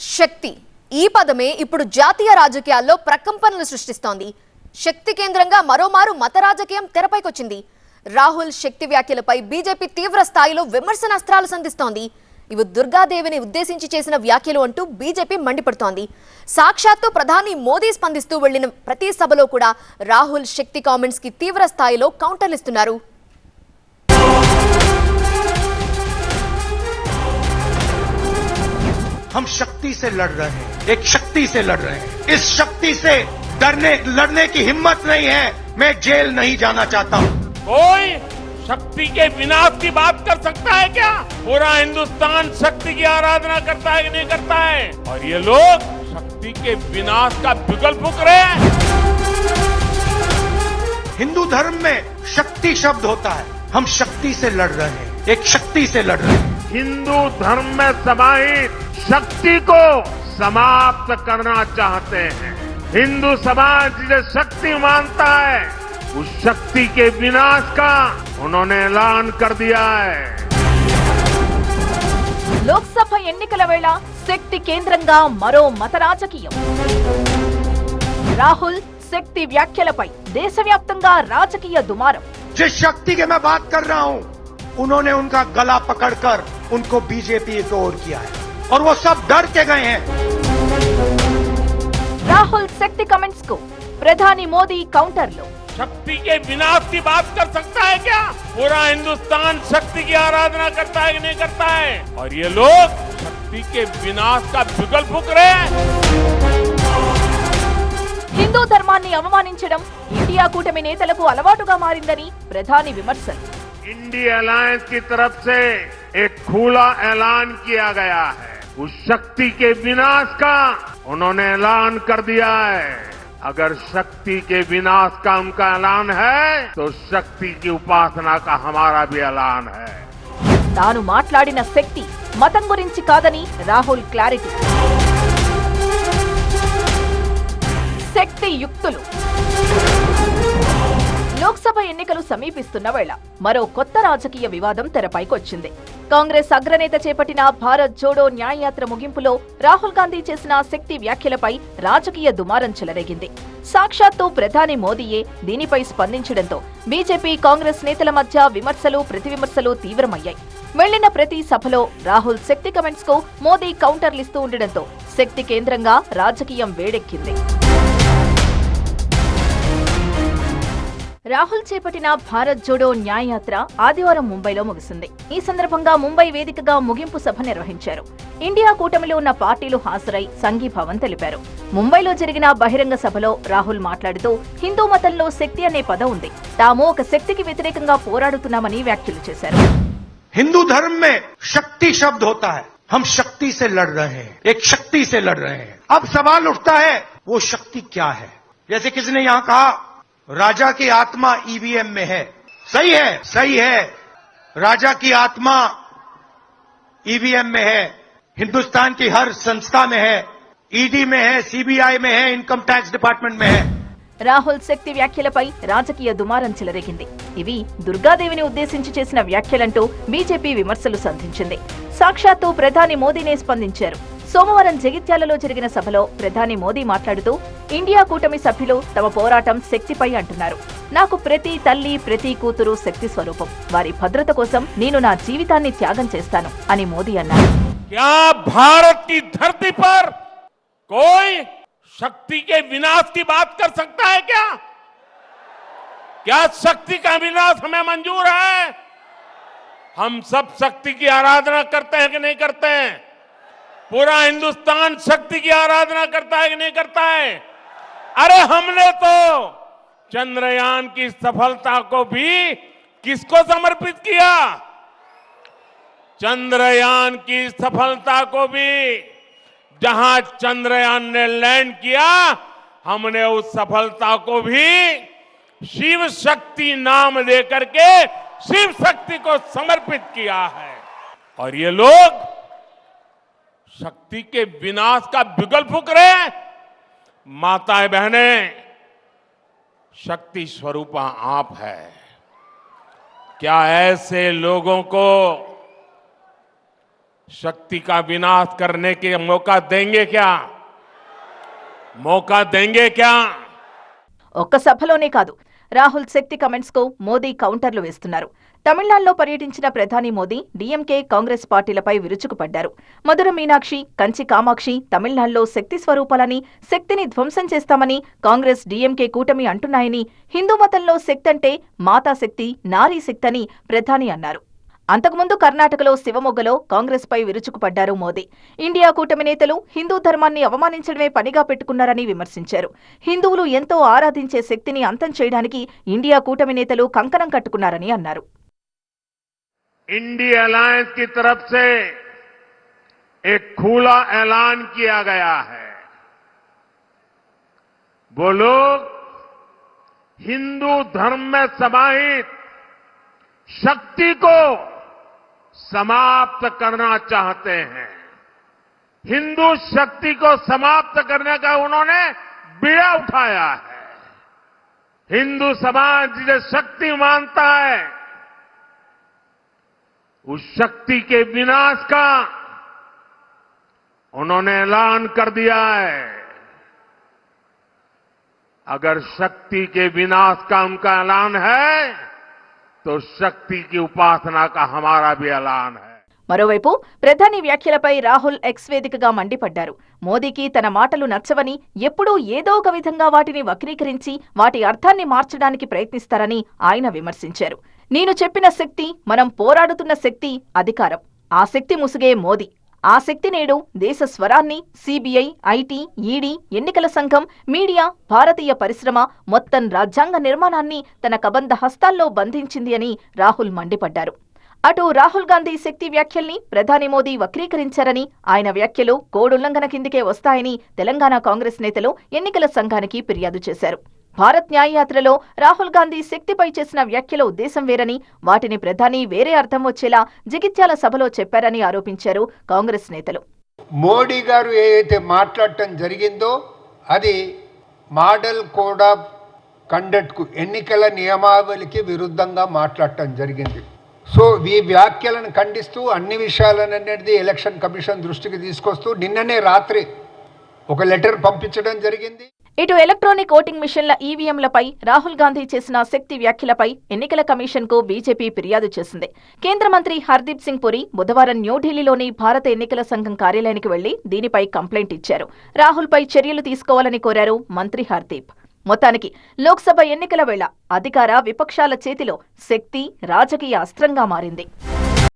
శక్తి ఈ పదమే ఇప్పుడు జాతీయ రాజకీయాల్లో ప్రకంపనలు సృష్టిస్తోంది. శక్తి కేంద్రంగా మరోమారు మత రాజకీయం తెరపైకొచ్చింది. రాహుల్ శక్తి వ్యాఖ్యలపై బీజేపీ తీవ్ర స్థాయిలో విమర్శనాస్త్రాలు సంధిస్తోంది. ఇవి దుర్గాదేవిని ఉద్దేశించి చేసిన వ్యాఖ్యలు అంటూ బీజేపీ మండిపడుతోంది. సాక్షాత్తు ప్రధాని మోదీ స్పందిస్తూ వెళ్లిన ప్రతి సభలో కూడా రాహుల్ శక్తి కామెంట్స్ కి తీవ్ర స్థాయిలో కౌంటర్లు ఇస్తున్నారు. हम शक्ति से लड़ रहे हैं, एक शक्ति से लड़ रहे हैं। इस शक्ति से लड़ने की हिम्मत नहीं है। मैं जेल नहीं जाना चाहता हूं। कोई शक्ति के विनाश की बात कर सकता है क्या? पूरा हिंदुस्तान शक्ति की आराधना करता है कि नहीं करता है? और ये लोग शक्ति के विनाश का बिगुल फूंक रहे हैं। हिंदू धर्म में शक्ति शब्द होता है। हम शक्ति से लड़ रहे हैं, एक शक्ति से लड़ रहे हैं। हिंदू धर्म में समाहित शक्ति को समाप्त करना चाहते हैं। हिंदू समाज जिसे शक्ति मानता है, उस शक्ति के विनाश का उन्होंने ऐलान कर दिया है। లోక్సభ ఎన్నికల వేళ శక్తి కేంద్రంగా మరో మత రాజకీయం. రాహుల్ శక్తి వ్యాఖ్యలపై దేశవ్యాప్తంగా రాజకీయ దుమారం. जिस शक्ति के मैं बात कर रहा हूं, उन्होंने उनका गला पकड़कर उनको बीजेपी की ओर किया है और वो सब डर के गए हैं। రాహుల్ శక్తి కమెంట్స్ కు ప్రధాని మోదీ కౌంటర్లు. शक्ति के विनाश की बात कर सकता है क्या? पूरा हिंदुस्तान शक्ति की आराधना करता है कि नहीं करता है? और ये लोग शक्ति के विनाश का बिगुल फूंक रहे हैं। హిందూ ధర్మాన్ని అవమానించడం ఇండియా కూటమి నేతలకు అలవాటుగా మారిందని ప్రధాని విమర్శలు. इंडिया अलायंस की तरफ से एक खुला ऐलान किया गया है। उस शक्ति के विनाश का उन्होंने ऐलान कर दिया है। अगर शक्ति के विनाश का उनका ऐलान है, तो शक्ति की उपासना का हमारा भी ऐलान है। తాను మాట్లాడిన శక్తి మతం గురించి కాదని రాహుల్ క్లారిటీ. శక్తి యుక్తులు. లోక్సభ ఎన్నికలు సమీపిస్తున్న వేళ మరో కొత్త రాజకీయ వివాదం తెరపైకొచ్చింది. కాంగ్రెస్ అగ్రనేత చేపట్టిన భారత్ జోడో న్యాయయాత్ర ముగింపులో రాహుల్ గాంధీ చేసిన శక్తి వ్యాఖ్యలపై రాజకీయ దుమారం చెలరేగింది. సాక్షాత్తు ప్రధాని మోదీయే దీనిపై స్పందించడంతో బీజేపీ కాంగ్రెస్ నేతల మధ్య విమర్శలు ప్రతివిమర్శలు తీవ్రమయ్యాయి. వెళ్లిన ప్రతి సభలో రాహుల్ శక్తి కమెంట్స్ కు మోదీ కౌంటర్లిస్తూ ఉండడంతో శక్తి కేంద్రంగా రాజకీయం వేడెక్కింది. రాహుల్ చేపట్టిన భారత్ జోడో న్యాయయాత్ర ఆదివారం ముంబైలో ముగిసింది. ఈ సందర్భంగా ముంబై వేదికగా ముగింపు సభ నిర్వహించారు. ఇండియా కూటమిలో ఉన్న పార్టీలు హాజరై సంఘీభావం తెలిపారు. ముంబైలో జరిగిన బహిరంగ సభలో రాహుల్ మాట్లాడుతూ హిందూ మతంలో శక్తి అనే పదం ఉంది, తాము ఒక శక్తికి వ్యతిరేకంగా పోరాడుతున్నామని వ్యాఖ్యలు చేశారు. हिंदू धर्म में शक्ति शब्द होता है। हम शक्ति से लड़ रहे हैं, एक शक्ति से लड़ रहे हैं। अब सवाल उठता है, वो शक्ति क्या है? जैसे किसी ने यहां कहा राजा की आत्मा ईवीएम में है। सही है, सही है, राजा की आत्मा ईवीएम में है, हिंदुस्तान की हर संस्था में है, ईडी में है, सीबीआई में है, इनकम टैक्स डिपार्टमेंट में है। రాహుల్ శక్తి వ్యాఖ్యలపై రాజకీయ దుమారం చెలరేగింది. ఇవి దుర్గాదేవిని ఉద్దేశించి చేసిన వ్యాఖ్యలంటూ బీజేపీ విమర్శలు సంధించింది. సాక్షాత్తు ప్రధాని మోదీనే స్పందించారు. సోమవారం జగిత్యాలలో జరిగిన సభలో ప్రధాని మోదీ మాట్లాడుతూ ఇండియా కూటమి సభ్యులు తమ పోరాటం శక్తిపై అంటున్నారు. నాకు ప్రతి తల్లి ప్రతి కూతురు శక్తి స్వరూపం. వారి భద్రత కోసం నేను నా జీవితాన్ని త్యాగం చేస్తాను అని మోదీ అన్నారు. क्या भारत की धरती पर कोई शक्ति के विनाश की बात कर सकता है क्या? क्या शक्ति का विनाश हमें मंजूर है? हम सब शक्ति की आराधना करते हैं कि नहीं करते हैं? पूरा हिंदुस्तान शक्ति की आराधना करता है कि नहीं करता है? अरे हमने तो चंद्रयान की सफलता को भी किसको समर्पित किया? चंद्रयान की सफलता को भी जहां चंद्रयान ने लैंड किया, हमने उस सफलता को भी शिव शक्ति नाम देकर के शिव शक्ति को समर्पित किया है। और ये लोग शक्ति के विनाश का बिगुल फूंक रहे हैं। माताएं बहनें, शक्ति स्वरूपा आप है। क्या ऐसे लोगों को शक्ति का विनाश करने के मौका देंगे क्या? मौका देंगे क्या? ఒక్క సభలోనే కాదు, రాహుల్ శక్తి కమెంట్స్ కు మోదీ కౌంటర్లు వేస్తున్నారు. తమిళనాడులో పర్యటించిన ప్రధాని మోదీ డీఎంకే కాంగ్రెస్ పార్టీలపై విరుచుకుపడ్డారు. మధుర మీనాక్షి, కంచి కామాక్షి తమిళనాడులో శక్తి స్వరూపాలని, శక్తిని ధ్వంసం చేస్తామని కాంగ్రెస్ డీఎంకే కూటమి అంటున్నాయని, హిందూ మతంలో శక్తి అంటే మాతాశక్తి, నారీ శక్తి అని ప్రధాని అన్నారు. అంతకుముందు కర్ణాటకలో శివమొగ్గలో కాంగ్రెస్ పై విరుచుకుపడ్డారు మోదీ. ఇండియా కూటమి నేతలు హిందూ ధర్మాన్ని అవమానించడమే పనిగా పెట్టుకున్నారని విమర్శించారు. హిందువులు ఎంతో ఆరాధించే శక్తిని అంతం చేయడానికి ఇండియా కూటమి నేతలు కంకణం కట్టుకున్నారని అన్నారు. इंडिया अलायंस की तरफ से एक खुला ऐलान किया गया है। वो लोग हिंदू धर्म में समाहित शक्ति को समाप्त करना चाहते हैं। हिंदू शक्ति को समाप्त करने का उन्होंने बीड़ा उठाया है। हिंदू समाज जिसे शक्ति मानता है, उस शक्ति के विनाश का उन्होंने ऐलान कर दिया है। अगर शक्ति के विनाश का उनका ऐलान है तो शक्ति की उपासना का हमारा भी ऐलान है। మరోవైపు ప్రధాని వ్యాఖ్యలపై రాహుల్ ఎక్స్ వేదికగా మండిపడ్డారు. మోదీకి తన మాటలు నచ్చవని, ఎప్పుడూ ఏదో ఒక విధంగా వాటిని వక్రీకరించి వాటి అర్థాన్ని మార్చడానికి ప్రయత్నిస్తారని ఆయన విమర్శించారు. నేను చెప్పిన శక్తి, మనం పోరాడుతున్న శక్తి అధికారం. ఆ శక్తి ముసుగే మోదీ. ఆ శక్తి నేడు దేశ స్వరాన్ని, సిబిఐ, ఐటీ, ఈడీ, ఎన్నికల సంఘం, మీడియా, భారతీయ పరిశ్రమ, మొత్తం రాజ్యాంగ నిర్మాణాన్ని తన కబంధ హస్తాల్లో బంధించింది అని రాహుల్ మండిపడ్డారు. అటు రాహుల్ గాంధీ శక్తి వ్యాఖ్యల్ని ప్రధాని మోదీ వక్రీకరించారని, ఆయన వ్యాఖ్యలు కోడుల్లంఘన కిందికే వస్తాయని తెలంగాణ కాంగ్రెస్ నేతలు ఎన్నికల సంఘానికి ఫిర్యాదు చేశారు. భారత్ న్యాయయాత్రలో రాహుల్ గాంధీ శక్తిపై చేసిన వ్యాఖ్యల ఉద్దేశం వేరని, వాటిని ప్రధాని వేరే అర్థం వచ్చేలా జగిత్యాల సభలో చెప్పారని ఆరోపించారు కాంగ్రెస్ నేతలు. మోడీ గారు ఏదైతే మాట్లాడటం జరిగిందో అది మోడల్ కోడ్ ఆఫ్ కండక్ట్కు, ఎన్నికల నియమావళికి విరుద్ధంగా మాట్లాడటం జరిగింది. సో ఈ వ్యాఖ్యలను ఖండిస్తూ అన్ని విషయాలనేది ఎలక్షన్ కమిషన్ దృష్టికి తీసుకొస్తూ నిన్ననే రాత్రి ఒక లెటర్ పంపించడం జరిగింది. ఇటు ఎలక్ట్రానిక్ ఓటింగ్ మిషన్ల ఈవీఎంలపై రాహుల్ గాంధీ చేసిన శక్తి వ్యాఖ్యలపై ఎన్నికల కమిషన్ కు బీజేపీ ఫిర్యాదు చేసింది. కేంద్ర మంత్రి హర్దీప్ సింగ్ పురి బుధవారం న్యూఢిల్లీలోని భారత ఎన్నికల సంఘం కార్యాలయానికి వెళ్లి దీనిపై కంప్లైంట్ ఇచ్చారు. రాహుల్ పై చర్యలు తీసుకోవాలని కోరారు మంత్రి హర్దీప్. మొత్తానికి లోక్సభ ఎన్నికల వేళ అధికార విపక్షాల చేతిలో శక్తి రాజకీయ అస్త్రంగా మారింది.